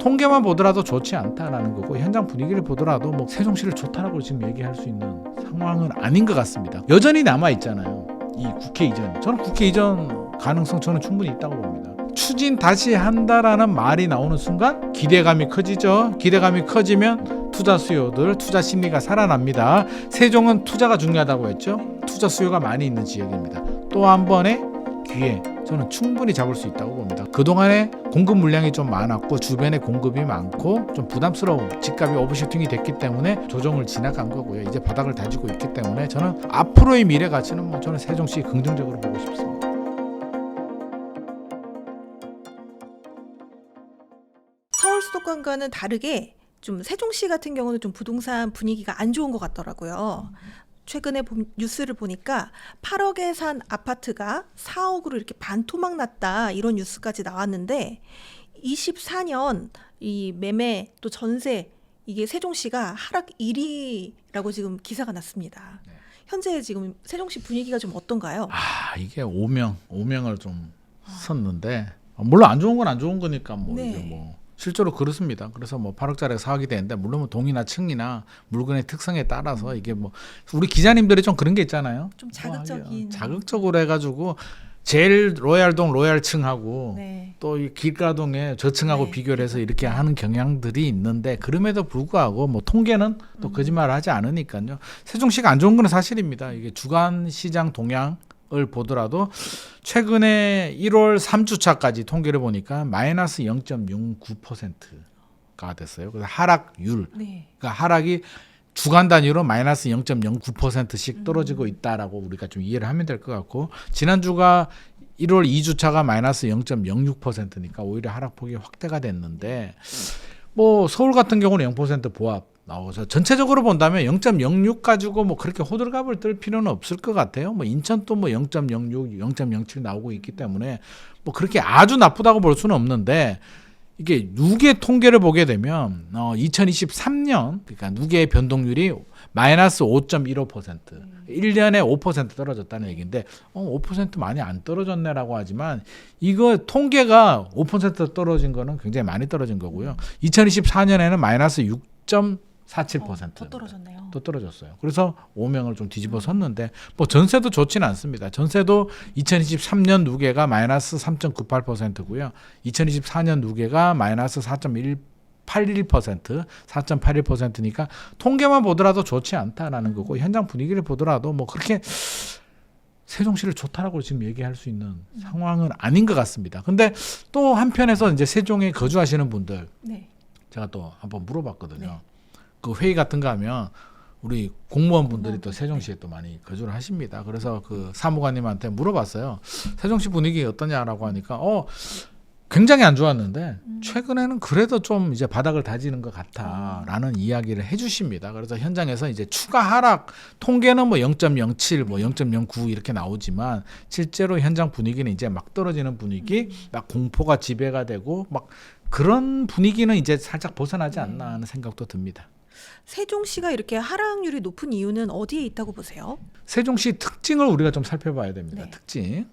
통계만 보더라도 좋지 않다라는 거고 현장 분위기를 보더라도 뭐 세종시를 좋다라고 지금 얘기할 수 있는 상황은 아닌 것 같습니다. 여전히 남아 있잖아요. 이 국회 이전. 저는 국회 이전 가능성 저는 충분히 있다고 봅니다. 추진 다시 한다라는 말이 나오는 순간 기대감이 커지죠. 기대감이 커지면 투자 수요들, 투자 심리가 살아납니다. 세종은 투자가 중요하다고 했죠. 투자 수요가 많이 있는 지역입니다. 또 한 번의 기회 저는 충분히 잡을 수 있다고 봅니다. 그동안에 공급 물량이 좀 많았고 주변에 공급이 많고 좀 부담스러운 집값이 오버슈팅이 됐기 때문에 조정을 지나간 거고요. 이제 바닥을 다지고 있기 때문에 저는 앞으로의 미래 가치는 뭐 저는 세종시 긍정적으로 보고 싶습니다. 서울 수도권과는 다르게 좀 세종시 같은 경우는 좀 부동산 분위기가 안 좋은 것 같더라고요. 최근에 뉴스를 보니까 8억에 산 아파트가 4억으로 이렇게 반토막 났다 이런 뉴스까지 나왔는데 24년 이 매매 또 전세 이게 세종시가 하락 1위라고 지금 기사가 났습니다. 네. 현재 지금 세종시 분위기가 좀 어떤가요? 이게 오명을 좀 썼는데 물론 안 좋은 건 안 좋은 거니까 뭐 네. 이게 뭐 실제로 그렇습니다. 그래서 뭐 8억짜리 4억이 되는데 물론 뭐 동이나 층이나 물건의 특성에 따라서 이게 뭐 우리 기자님들이 좀 그런 게 있잖아요. 좀 자극적인 자극적으로 해가지고 제일 로얄동 로얄층하고 네. 또 이 길가동의 저층하고 네. 비교를 해서 이렇게 하는 경향들이 있는데 그럼에도 불구하고 뭐 통계는 또 거짓말을 하지 않으니까요. 세종시가 안 좋은 건 사실입니다. 이게 주간 시장 동향을 보더라도 최근에 1월 3주차까지 통계를 보니까 마이너스 0.09%가 됐어요. 그래서 하락률, 네. 그러니까 하락이 주간 단위로 마이너스 0.09%씩 떨어지고 있다라고 우리가 좀 이해를 하면 될 것 같고 지난주가 1월 2주차가 마이너스 0.06%니까 오히려 하락폭이 확대가 됐는데 뭐 서울 같은 경우는 0% 보합 나와서 전체적으로 본다면 0.06 가지고 뭐 그렇게 호들갑을 떨 필요는 없을 것 같아요. 뭐 인천도 뭐 0.06, 0.07 나오고 있기 때문에 뭐 그렇게 아주 나쁘다고 볼 수는 없는데 이게 누계 통계를 보게 되면 2023년 그러니까 누계의 변동률이 마이너스 5.15% 1년에 5% 떨어졌다는 얘기인데 5% 많이 안 떨어졌네라고 하지만 이거 통계가 5% 떨어진 거는 굉장히 많이 떨어진 거고요. 2024년에는 마이너스 6.47% 더 떨어졌네요. 또 떨어졌어요. 그래서 오명을 좀 뒤집어 섰는데 뭐 전세도 좋지는 않습니다. 전세도 2023년 누계가 마이너스 3.98%고요. 2024년 누계가 마이너스 4.81%니까 통계만 보더라도 좋지 않다라는 거고 현장 분위기를 보더라도 뭐 그렇게 세종시를 좋다라고 지금 얘기할 수 있는 상황은 아닌 것 같습니다. 근데 또 한편에서 이제 세종에 거주하시는 분들 네. 제가 또 한번 물어봤거든요. 네. 그 회의 같은 거 하면 우리 공무원분들이 또 세종시에 또 많이 거주를 하십니다. 그래서 그 사무관님한테 물어봤어요. 세종시 분위기 어떠냐라고 하니까 굉장히 안 좋았는데 최근에는 그래도 좀 이제 바닥을 다지는 것 같아라는 이야기를 해주십니다. 그래서 현장에서 이제 추가 하락 통계는 뭐 0.07, 뭐 0.09 이렇게 나오지만 실제로 현장 분위기는 이제 막 떨어지는 분위기, 막 공포가 지배가 되고 막 그런 분위기는 이제 살짝 벗어나지 않나 하는 생각도 듭니다. 세종시가 이렇게 하락률이 높은 이유는 어디에 있다고 보세요? 세종시 특징을 우리가 좀 살펴봐야 됩니다. 네. 특징.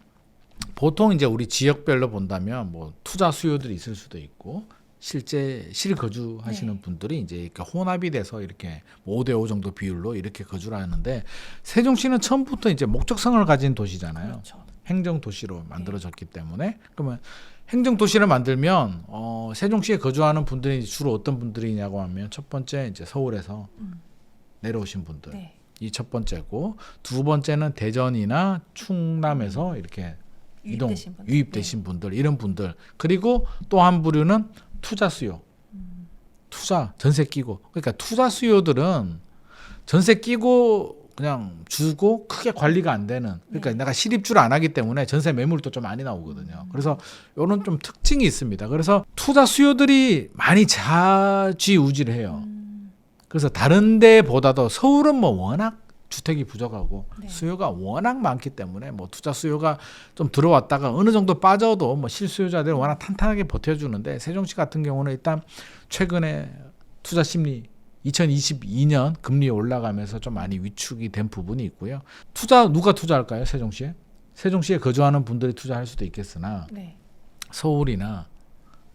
보통 이제 우리 지역별로 본다면 뭐 투자 수요들이 있을 수도 있고 실제 실거주하시는 네. 분들이 이제 이렇게 혼합이 돼서 이렇게 5대5 정도 비율로 이렇게 거주를 하는데 세종시는 처음부터 이제 목적성을 가진 도시잖아요. 그렇죠. 행정 도시로 만들어졌기 때문에 그러면 행정 도시를 만들면 세종시에 거주하는 분들이 주로 어떤 분들이냐고 하면 첫 번째 이제 서울에서 내려오신 분들 네. 이 첫 번째고 두 번째는 대전이나 충남에서 이렇게 유입되신 분들 이런 분들 그리고 또 한 부류는 투자 수요 투자 전세 끼고 그러니까 투자 수요들은 전세 끼고 그냥 주고 크게 관리가 안 되는 그러니까 네. 내가 실입주를 안 하기 때문에 전세 매물도 좀 많이 나오거든요. 그래서 이런 좀 특징이 있습니다. 그래서 투자 수요들이 많이 좌지우지를 해요. 그래서 다른 데보다도 서울은 뭐 워낙 주택이 부족하고 네. 수요가 워낙 많기 때문에 뭐 투자 수요가 좀 들어왔다가 어느 정도 빠져도 뭐 실수요자들은 워낙 탄탄하게 버텨주는데 세종시 같은 경우는 일단 최근에 투자 심리 2022년 금리 올라가면서 좀 많이 위축이 된 부분이 있고요. 누가 투자할까요? 세종시에? 세종시에 거주하는 분들이 투자할 수도 있겠으나 네. 서울이나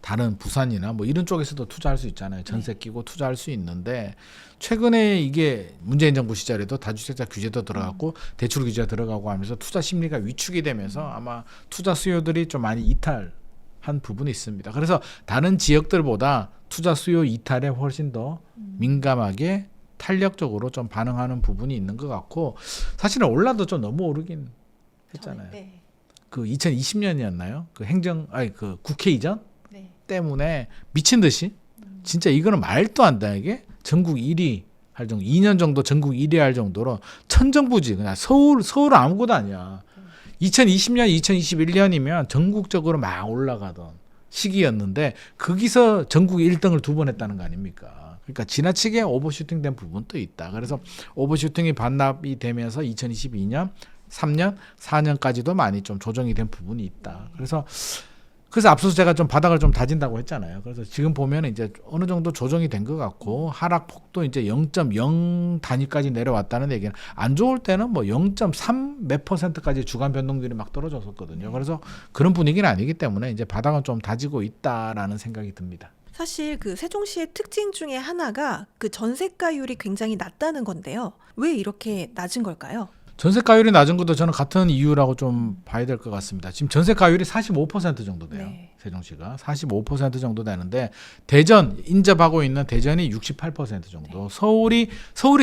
다른 부산이나 뭐 이런 쪽에서도 투자할 수 있잖아요. 전세 끼고 투자할 수 있는데 최근에 이게 문재인 정부 시절에도 다주택자 규제도 들어갔고 대출 규제가 들어가고 하면서 투자 심리가 위축이 되면서 아마 투자 수요들이 좀 많이 이탈한 부분이 있습니다. 그래서 다른 지역들보다 투자 수요 이탈에 훨씬 더 민감하게 탄력적으로 좀 반응하는 부분이 있는 것 같고 사실은 올라도 좀 너무 오르긴 했잖아요. 네. 그 2020년이었나요? 그 국회 이전 네. 때문에 미친 듯이 진짜 이거는 말도 안 되게 전국 1위 할 정도 2년 정도 전국 1위 할 정도로 천정부지 그냥 서울 아무것도 아니야. 2020년 2021년이면 전국적으로 막 올라가던 시기였는데 거기서 전국 1등을 2번 했다는 거 아닙니까? 그러니까 지나치게 오버슈팅 된 부분도 있다. 그래서 오버슈팅이 반납이 되면서 2022년 3년, 4년까지도 많이 좀 조정이 된 부분이 있다. 그래서 앞서서 제가 좀 바닥을 좀 다진다고 했잖아요. 그래서 지금 보면 이제 어느 정도 조정이 된 것 같고 하락폭도 이제 0.0 단위까지 내려왔다는 얘기는 안 좋을 때는 뭐 0.3 몇 %까지 주간 변동률이 막 떨어졌었거든요. 그래서 그런 분위기는 아니기 때문에 이제 바닥은 좀 다지고 있다라는 생각이 듭니다. 사실 그 세종시의 특징 중에 하나가 그 전세가율이 굉장히 낮다는 건데요. 왜 이렇게 낮은 걸까요? 전세가율이 낮은 것도 저는 같은 이유라고 좀 봐야 될 것 같습니다. 지금 전세가율이 45% 정도 돼요. 네. 세종시가 45% 정도 되는데 대전 인접하고 있는 대전이 68% 정도. 서울이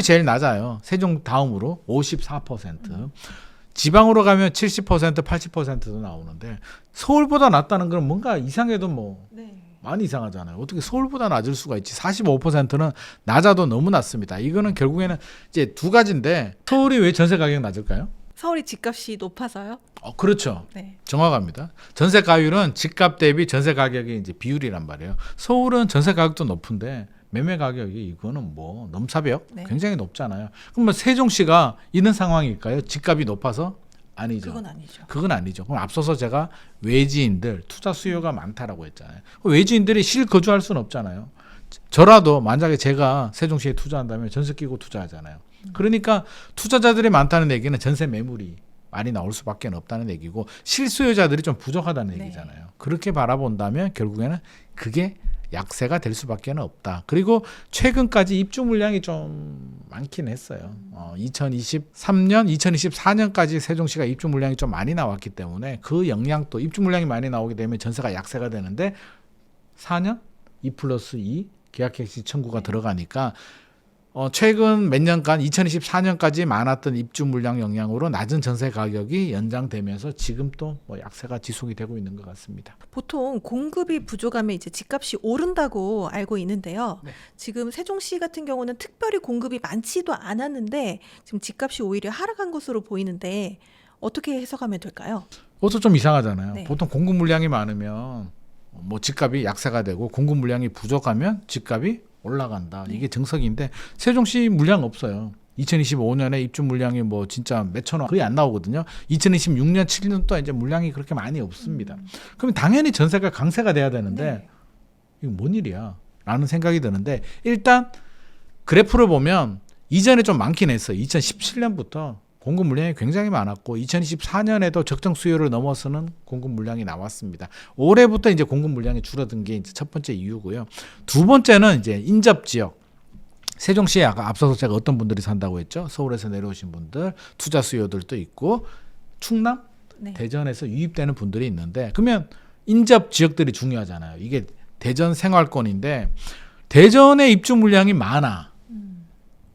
제일 낮아요. 세종 다음으로 54%. 지방으로 가면 70%, 80%도 나오는데 서울보다 낮다는 건 뭔가 이상해도 뭐 네. 많이 이상하잖아요. 어떻게 서울보다 낮을 수가 있지? 45%는 낮아도 너무 낮습니다. 이거는 결국에는 이제 두 가지인데 서울이 왜 전세 가격이 낮을까요? 서울이 집값이 높아서요? 그렇죠. 네. 정확합니다. 전세 가율은 집값 대비 전세 가격의 이제 비율이란 말이에요. 서울은 전세 가격도 높은데 매매 가격이 이거는 뭐 넘사벽 네. 굉장히 높잖아요. 그럼 뭐 세종시가 있는 상황일까요? 집값이 높아서? 아니죠. 그건 아니죠. 그건 아니죠. 그럼 앞서서 제가 외지인들 투자 수요가 많다라고 했잖아요. 외지인들이 실거주할 수는 없잖아요. 저라도 만약에 제가 세종시에 투자한다면 전세 끼고 투자하잖아요. 그러니까 투자자들이 많다는 얘기는 전세 매물이 많이 나올 수밖에 없다는 얘기고 실수요자들이 좀 부족하다는 네. 얘기잖아요. 그렇게 바라본다면 결국에는 그게 약세가 될 수밖에 없다. 그리고 최근까지 입주 물량이 좀 많긴 했어요. 2023년, 2024년까지 세종시가 입주 물량이 좀 많이 나왔기 때문에 그 영향도 입주 물량이 많이 나오게 되면 전세가 약세가 되는데 4년 2+2 계약갱신 청구가 들어가니까 최근 몇 년간 2024년까지 많았던 입주 물량 영향으로 낮은 전세 가격이 연장되면서 지금 또 뭐 약세가 지속이 되고 있는 것 같습니다. 보통 공급이 부족하면 이제 집값이 오른다고 알고 있는데요. 네. 지금 세종시 같은 경우는 특별히 공급이 많지도 않았는데 지금 집값이 오히려 하락한 것으로 보이는데 어떻게 해석하면 될까요? 그것도 좀 이상하잖아요. 네. 보통 공급 물량이 많으면 뭐 집값이 약세가 되고 공급 물량이 부족하면 집값이 올라간다. 이게 정석인데 세종시 물량 없어요. 2025년에 입주 물량이 뭐 진짜 몇천 원 거의 안 나오거든요. 2026년 7년 동안 이제 물량이 그렇게 많이 없습니다. 그러면 당연히 전세가 강세가 돼야 되는데 네. 이거 뭔 일이야? 라는 생각이 드는데 일단 그래프를 보면 이전에 좀 많긴 했어요. 2017년부터 공급 물량이 굉장히 많았고 2024년에도 적정 수요를 넘어서는 공급 물량이 나왔습니다. 올해부터 이제 공급 물량이 줄어든 게 이제 첫 번째 이유고요. 두 번째는 이제 인접 지역. 세종시에 아까 앞서서 제가 어떤 분들이 산다고 했죠? 서울에서 내려오신 분들, 투자 수요들도 있고 충남, 네. 대전에서 유입되는 분들이 있는데 그러면 인접 지역들이 중요하잖아요. 이게 대전 생활권인데 대전의 입주 물량이 많아.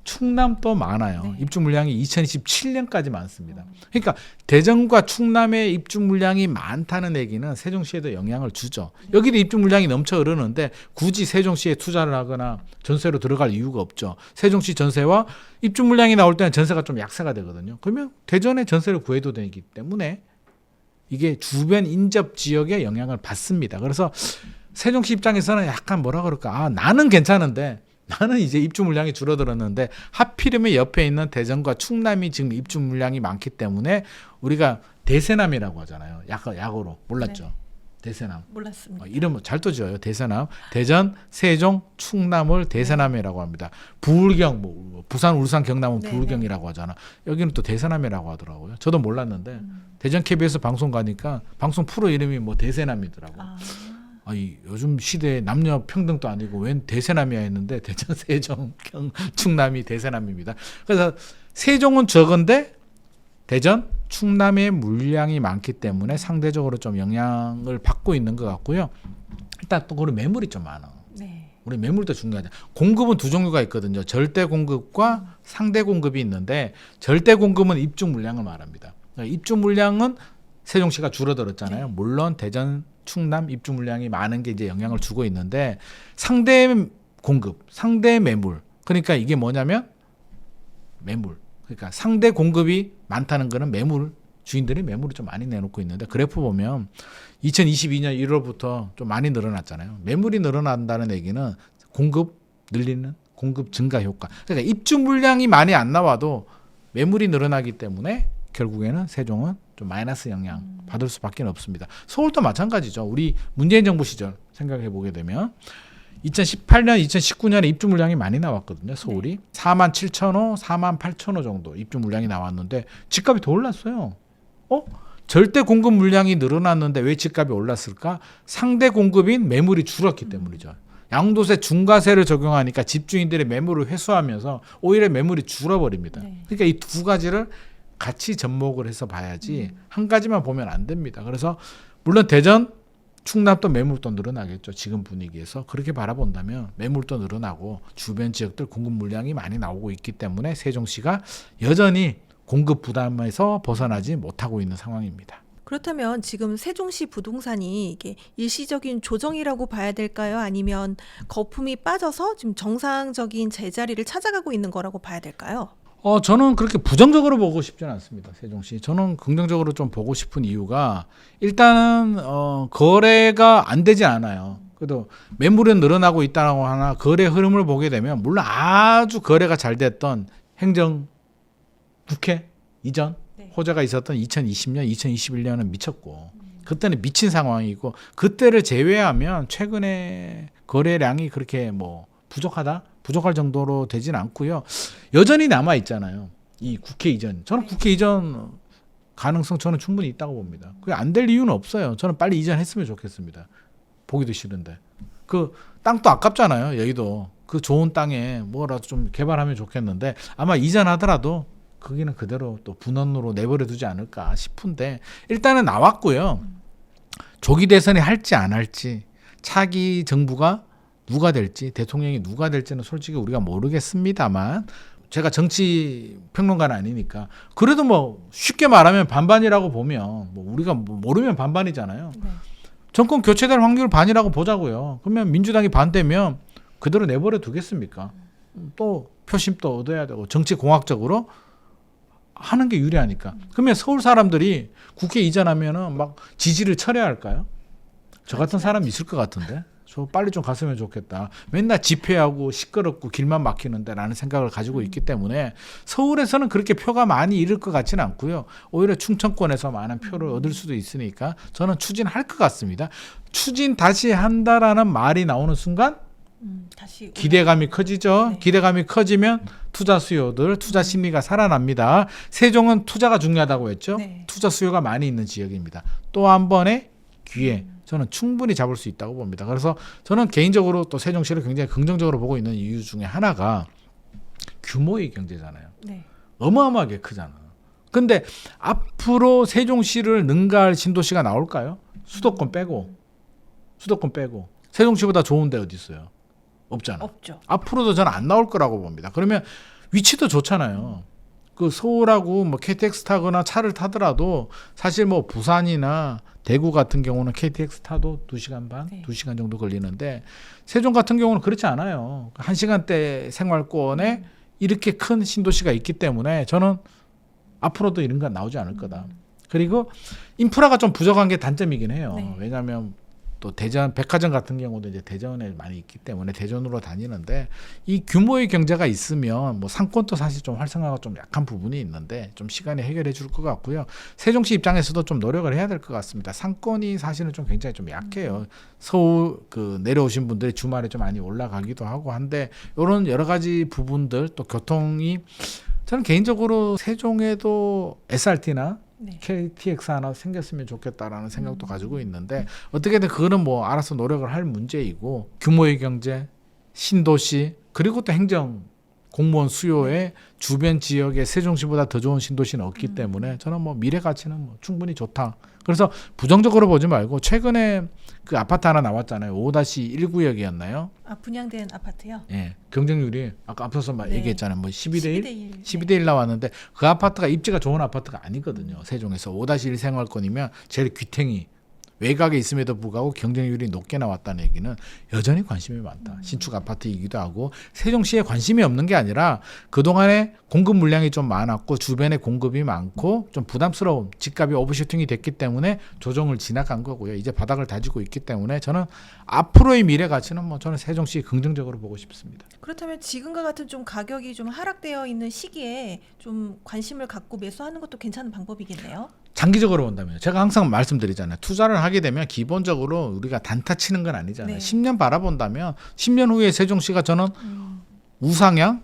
충남도 많아요. 네. 입주 물량이 2027년까지 많습니다. 그러니까 대전과 충남의 입주 물량이 많다는 얘기는 세종시에도 영향을 주죠. 여기도 입주 물량이 넘쳐 흐르는데 굳이 세종시에 투자를 하거나 전세로 들어갈 이유가 없죠. 세종시 전세와 입주 물량이 나올 때는 전세가 좀 약세가 되거든요. 그러면 대전에 전세를 구해도 되기 때문에 이게 주변 인접 지역에 영향을 받습니다. 그래서 세종시 입장에서는 약간 뭐라 그럴까? 나는 괜찮은데 나는 이제 입주 물량이 줄어들었는데 하필이면 옆에 있는 대전과 충남이 지금 입주 물량이 많기 때문에 우리가 대세남이라고 하잖아요. 약어로 몰랐죠. 네. 대세남. 몰랐습니다. 이름 잘 또 지어요. 대세남. 대전, 세종, 충남을 대세남이라고 합니다. 부울경, 뭐 부산, 울산, 경남은 네, 부울경이라고 하잖아. 여기는 또 대세남이라고 하더라고요. 저도 몰랐는데 대전 KBS 방송 가니까 방송 프로 이름이 뭐 대세남이더라고요. 요즘 시대에 남녀 평등도 아니고 웬 대세남이야 했는데 대전, 세종, 충남이 대세남입니다. 그래서 세종은 적은데 대전, 충남의 물량이 많기 때문에 상대적으로 좀 영향을 받고 있는 것 같고요. 일단 또 우리 매물이 좀 많아. 네. 우리 매물도 중요하죠. 공급은 두 종류가 있거든요. 절대 공급과 상대 공급이 있는데 절대 공급은 입주 물량을 말합니다. 입주 물량은 세종시가 줄어들었잖아요. 물론 대전, 충남 입주 물량이 많은 게 이제 영향을 주고 있는데 상대 공급, 상대 매물. 그러니까 이게 뭐냐면 매물. 그러니까 상대 공급이 많다는 거는 매물, 주인들이 매물을 좀 많이 내놓고 있는데 그래프 보면 2022년 1월부터 좀 많이 늘어났잖아요. 매물이 늘어난다는 얘기는 공급 늘리는 공급 증가 효과. 그러니까 입주 물량이 많이 안 나와도 매물이 늘어나기 때문에 결국에는 세종은 좀 마이너스 영향 받을 수밖에 없습니다. 서울도 마찬가지죠. 우리 문재인 정부 시절 생각해 보게 되면 2018년, 2019년에 입주 물량이 많이 나왔거든요. 서울이 네. 4만 7천 호, 4만 8천 호 정도 입주 물량이 나왔는데 집값이 더 올랐어요. 절대 공급 물량이 늘어났는데 왜 집값이 올랐을까? 상대 공급인 매물이 줄었기 때문이죠. 양도세 중과세를 적용하니까 집주인들의 매물을 회수하면서 오히려 매물이 줄어버립니다. 네. 그러니까 이 두 가지를 같이 접목을 해서 봐야지 한 가지만 보면 안 됩니다. 그래서 물론 대전, 충남도 매물도 늘어나겠죠. 지금 분위기에서 그렇게 바라본다면 매물도 늘어나고 주변 지역들 공급 물량이 많이 나오고 있기 때문에 세종시가 여전히 공급 부담에서 벗어나지 못하고 있는 상황입니다. 그렇다면 지금 세종시 부동산이 이게 일시적인 조정이라고 봐야 될까요? 아니면 거품이 빠져서 지금 정상적인 제자리를 찾아가고 있는 거라고 봐야 될까요? 저는 그렇게 부정적으로 보고 싶지는 않습니다. 세종시. 저는 긍정적으로 좀 보고 싶은 이유가 일단은 거래가 안 되지 않아요. 그래도 매물은 늘어나고 있다고 하나 거래 흐름을 보게 되면 물론 아주 거래가 잘 됐던 행정 국회 이전 네. 호재가 있었던 2020년, 2021년은 미쳤고 그때는 미친 상황이고 그때를 제외하면 최근에 거래량이 그렇게 부족할 정도로 되진 않고요. 여전히 남아 있잖아요. 이 국회 이전. 저는 국회 이전 가능성 저는 충분히 있다고 봅니다. 그게 안 될 이유는 없어요. 저는 빨리 이전했으면 좋겠습니다. 보기도 싫은데. 그 땅도 아깝잖아요. 여의도. 그 좋은 땅에 뭐라도 좀 개발하면 좋겠는데 아마 이전하더라도 거기는 그대로 또 분원으로 내버려 두지 않을까 싶은데 일단은 나왔고요. 조기 대선이 할지 안 할지 차기 정부가 누가 될지 대통령이 누가 될지는 솔직히 우리가 모르겠습니다만 제가 정치 평론가는 아니니까 그래도 쉽게 말하면 반반이라고 보면 우리가 모르면 반반이잖아요. 네. 정권 교체될 확률 반이라고 보자고요. 그러면 민주당이 반대면 그대로 내버려 두겠습니까? 또 표심도 얻어야 되고 정치 공학적으로 하는 게 유리하니까. 그러면 서울 사람들이 국회 이전하면은 막 지지를 철회할까요? 저 같은 사람 있을 것 같은데. 저 빨리 좀 갔으면 좋겠다. 맨날 집회하고 시끄럽고 길만 막히는데 라는 생각을 가지고 있기 때문에 서울에서는 그렇게 표가 많이 잃을 것 같지는 않고요. 오히려 충청권에서 많은 표를 얻을 수도 있으니까 저는 추진할 것 같습니다. 추진 다시 한다라는 말이 나오는 순간 다시 기대감이 커지죠. 네. 기대감이 커지면 투자 수요들, 투자 심리가 살아납니다. 세종은 투자가 중요하다고 했죠. 네. 투자 수요가 많이 있는 지역입니다. 또 한 번의 기회. 저는 충분히 잡을 수 있다고 봅니다. 그래서 저는 개인적으로 또 세종시를 굉장히 긍정적으로 보고 있는 이유 중에 하나가 규모의 경제잖아요. 네. 어마어마하게 크잖아. 근데 앞으로 세종시를 능가할 신도시가 나올까요? 수도권 빼고. 세종시보다 좋은 데 어디 있어요? 없잖아. 없죠. 앞으로도 저는 안 나올 거라고 봅니다. 그러면 위치도 좋잖아요. 그 서울하고 KTX 타거나 차를 타더라도 사실 부산이나 대구 같은 경우는 KTX 타도 2시간 반, 네. 2시간 정도 걸리는데 세종 같은 경우는 그렇지 않아요. 1시간대 생활권에 이렇게 큰 신도시가 있기 때문에 저는 앞으로도 이런 건 나오지 않을 거다. 그리고 인프라가 좀 부족한 게 단점이긴 해요. 네. 왜냐하면 또 대전 백화점 같은 경우도 이제 대전에 많이 있기 때문에 대전으로 다니는데 이 규모의 경제가 있으면 상권도 사실 좀 활성화가 좀 약한 부분이 있는데 좀 시간이 해결해 줄 것 같고요. 세종시 입장에서도 좀 노력을 해야 될 것 같습니다. 상권이 사실은 좀 굉장히 좀 약해요. 서울 내려오신 분들이 주말에 좀 많이 올라가기도 하고 한데 이런 여러 가지 부분들 또 교통이 저는 개인적으로 세종에도 SRT나 네. KTX 하나 생겼으면 좋겠다라는 생각도 가지고 있는데 어떻게든 그거는 뭐 알아서 노력을 할 문제이고 규모의 경제, 신도시 그리고 또 행정 공무원 수요에 주변 지역의 세종시보다 더 좋은 신도시는 없기 때문에 저는 뭐 미래 가치는 뭐 충분히 좋다. 그래서 부정적으로 보지 말고 최근에 그 아파트 하나 나왔잖아요. 5-1구역이었나요? 아, 분양된 아파트요? 예. 경쟁률이 아까 앞서서 막 네. 얘기했잖아요. 뭐 12대 1? 12대 1. 12대 1 나왔는데 그 아파트가 입지가 좋은 아파트가 아니거든요. 세종에서 5-1 생활권이면 제일 귀탱이 외곽에 있음에도 불구하고 경쟁률이 높게 나왔다는 얘기는 여전히 관심이 많다. 신축 아파트이기도 하고 세종시에 관심이 없는 게 아니라 그동안에 공급 물량이 좀 많았고 주변에 공급이 많고 좀 부담스러운 집값이 오버슈팅이 됐기 때문에 조정을 지나간 거고요. 이제 바닥을 다지고 있기 때문에 저는 앞으로의 미래 가치는 뭐 저는 세종시 긍정적으로 보고 싶습니다. 그렇다면 지금과 같은 좀 가격이 좀 하락되어 있는 시기에 좀 관심을 갖고 매수하는 것도 괜찮은 방법이겠네요. 장기적으로 본다면 제가 항상 말씀드리잖아요. 투자를 하게 되면 기본적으로 우리가 단타 치는 건 아니잖아요. 네. 10년 바라본다면 10년 후에 세종시가 저는 우상향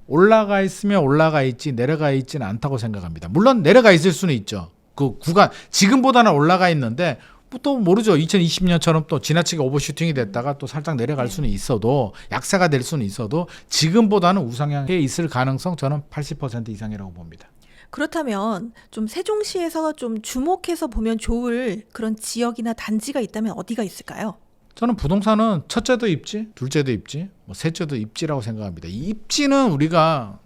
올라가 있으면 올라가 있지 내려가 있지는 않다고 생각합니다. 물론 내려가 있을 수는 있죠. 그 구간 지금보다는 올라가 있는데 또 모르죠. 2020년처럼 또 지나치게 오버슈팅이 됐다가 또 살짝 내려갈 수는 있어도 약세가 될 수는 있어도 지금보다는 우상향에 있을 가능성 저는 80% 이상이라고 봅니다. 그렇다면 좀 세종시에서 좀 주목해서 보면 좋을 그런 지역이나 단지가 있다면 어디가 있을까요? 저는 부동산은 첫째도 입지, 둘째도 입지, 뭐 셋째도 입지라고 생각합니다. 이 입지는 우리가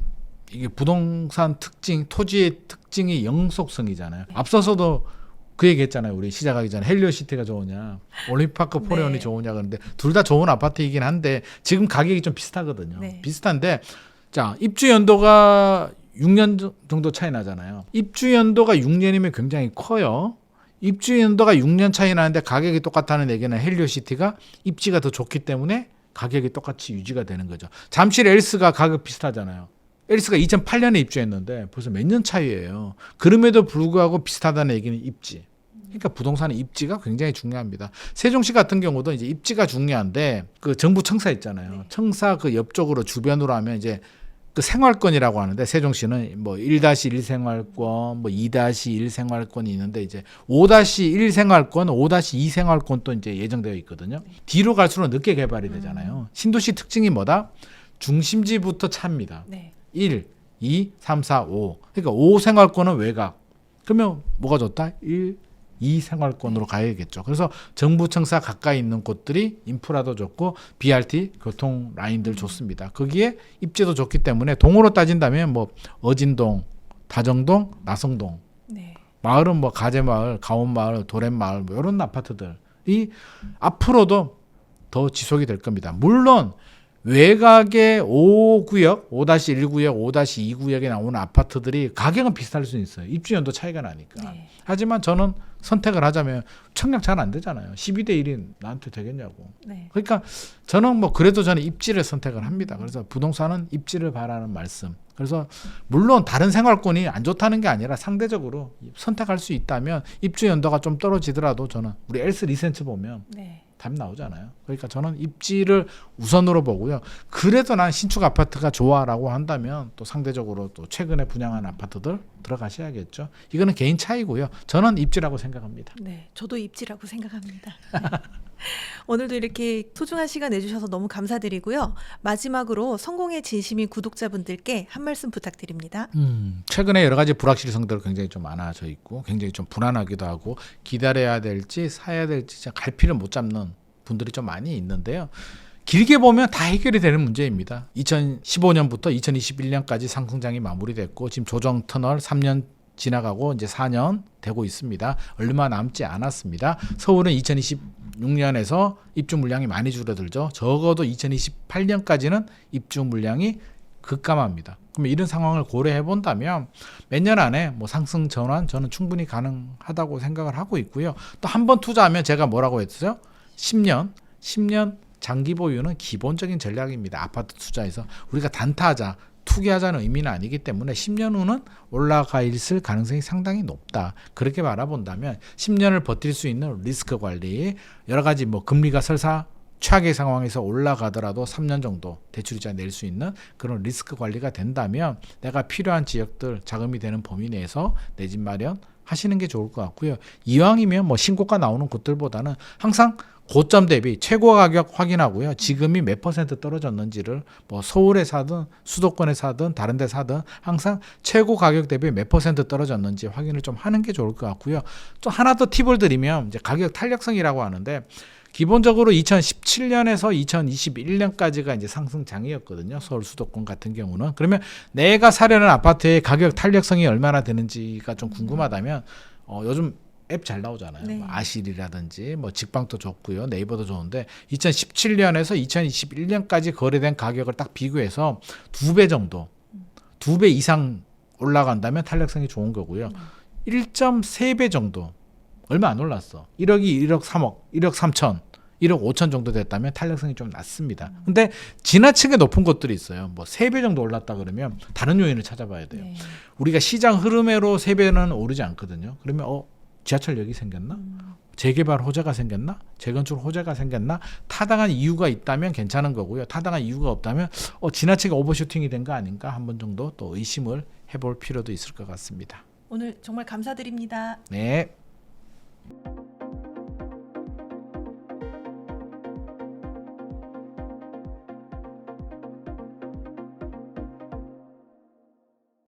이게 부동산 특징, 토지의 특징이 영속성이잖아요. 앞서서도 그 얘기했잖아요. 우리 시작하기 전에 헬리오시티가 좋으냐, 올림픽파크 포레온이 네. 좋으냐 그런데 둘 다 좋은 아파트이긴 한데 지금 가격이 좀 비슷하거든요. 네. 비슷한데 자 입주 연도가 6년 정도 차이 나잖아요. 입주 연도가 6년이면 굉장히 커요. 입주 연도가 6년 차이 나는데 가격이 똑같다는 얘기는 헬리오시티가 입지가 더 좋기 때문에 가격이 똑같이 유지가 되는 거죠. 잠실 엘스가 가격 비슷하잖아요. 엘스가 2008년에 입주했는데 벌써 몇 년 차이예요. 그럼에도 불구하고 비슷하다는 얘기는 입지. 그러니까 부동산의 입지가 굉장히 중요합니다. 세종시 같은 경우도 이제 입지가 중요한데 그 정부 청사 있잖아요. 청사 그 옆쪽으로 주변으로 하면 이제 그 생활권이라고 하는데 세종시는 뭐 1-1 생활권, 뭐 2-1 생활권이 있는데 이제 5-1 생활권, 5-2 생활권도 이제 예정되어 있거든요. 뒤로 갈수록 늦게 개발이 되잖아요. 신도시 특징이 뭐다? 중심지부터 찹니다. 네. 1, 2, 3, 4, 5. 그러니까 5 생활권은 외곽. 그러면 뭐가 좋다? 1, 2 생활권으로 가야겠죠. 그래서 정부 청사 가까이 있는 곳들이 인프라도 좋고 BRT 교통 라인들 좋습니다. 거기에 입지도 좋기 때문에 동으로 따진다면 뭐 어진동, 다정동, 나성동 네. 마을은 뭐 가재마을, 가온마을, 도랩마을 뭐 이런 아파트들이 앞으로도 더 지속이 될 겁니다. 물론 외곽의 5구역, 5-1구역, 5-2구역에 나오는 아파트들이 가격은 비슷할 수 있어요. 입주연도 차이가 나니까. 네. 하지만 저는 선택을 하자면 청약 잘 안 되잖아요. 12대 1이 나한테 되겠냐고. 네. 그러니까 저는 뭐 그래도 저는 입지를 선택을 합니다. 그래서 부동산은 입지를 바라는 말씀. 그래서 물론 다른 생활권이 안 좋다는 게 아니라 상대적으로 선택할 수 있다면 입주 연도가 좀 떨어지더라도 저는 우리 엘스 리센트 보면 네. 답 나오잖아요. 그러니까 저는 입지를 우선으로 보고요. 그래도 난 신축 아파트가 좋아라고 한다면 또 상대적으로 또 최근에 분양한 아파트들 들어가셔야겠죠. 이거는 개인 차이고요. 저는 입지라고 생각합니다. 네, 저도 입지라고 생각합니다. 네. 오늘도 이렇게 소중한 시간 내주셔서 너무 감사드리고요. 마지막으로 성공의 진심인 구독자분들께 한 말씀 부탁드립니다. 최근에 여러 가지 불확실성들 굉장히 좀 많아져 있고 굉장히 좀 불안하기도 하고 기다려야 될지 사야 될지 진짜 갈피를 못 잡는 분들이 좀 많이 있는데요. 길게 보면 다 해결이 되는 문제입니다. 2015년부터 2021년까지 상승장이 마무리됐고 지금 조정 터널 3년 지나가고 이제 4년 되고 있습니다. 얼마 남지 않았습니다. 서울은 2026년에서 입주 물량이 많이 줄어들죠. 적어도 2028년까지는 입주 물량이 급감합니다. 그러면 이런 상황을 고려해 본다면 몇 년 안에 뭐 상승 전환 저는 충분히 가능하다고 생각을 하고 있고요. 또 한 번 투자하면 제가 뭐라고 했죠? 10년 장기 보유는 기본적인 전략입니다. 아파트 투자에서 우리가 단타하자 투기하자는 의미는 아니기 때문에 10년 후는 올라가 있을 가능성이 상당히 높다. 그렇게 바라본다면 10년을 버틸 수 있는 리스크 관리, 여러 가지 뭐 금리가 설사 최악의 상황에서 올라가더라도 3년 정도 대출이자 낼 수 있는 그런 리스크 관리가 된다면 내가 필요한 지역들 자금이 되는 범위 내에서 내 집 마련 하시는 게 좋을 것 같고요. 이왕이면 뭐 신고가 나오는 곳들보다는 항상 고점 대비 최고 가격 확인하고요. 지금이 몇 퍼센트 떨어졌는지를 뭐 서울에 사든 수도권에 사든 다른 데 사든 항상 최고 가격 대비 몇 퍼센트 떨어졌는지 확인을 좀 하는 게 좋을 것 같고요. 또 하나 더 팁을 드리면 이제 가격 탄력성이라고 하는데 기본적으로 2017년에서 2021년까지가 이제 상승장이었거든요. 서울 수도권 같은 경우는. 그러면 내가 사려는 아파트의 가격 탄력성이 얼마나 되는지가 좀 궁금하다면 요즘 앱 잘 나오잖아요. 네. 뭐 아실이라든지 뭐 직방도 좋고요. 네이버도 좋은데 2017년에서 2021년까지 거래된 가격을 딱 비교해서 2배 정도, 2배 이상 올라간다면 탄력성이 좋은 거고요. 1.3배 정도 얼마 안 올랐어. 1억이 1억 3억, 1억 3천, 1억 5천 정도 됐다면 탄력성이 좀 낮습니다. 근데 지나치게 높은 것들이 있어요. 뭐 3배 정도 올랐다 그러면 다른 요인을 찾아봐야 돼요. 네. 우리가 시장 흐름으로 3배는 오르지 않거든요. 그러면 지하철역이 생겼나? 재개발 호재가 생겼나? 재건축 호재가 생겼나? 타당한 이유가 있다면 괜찮은 거고요. 타당한 이유가 없다면 지나치게 오버슈팅이 된 거 아닌가? 한 번 정도 또 의심을 해볼 필요도 있을 것 같습니다. 오늘 정말 감사드립니다. 네.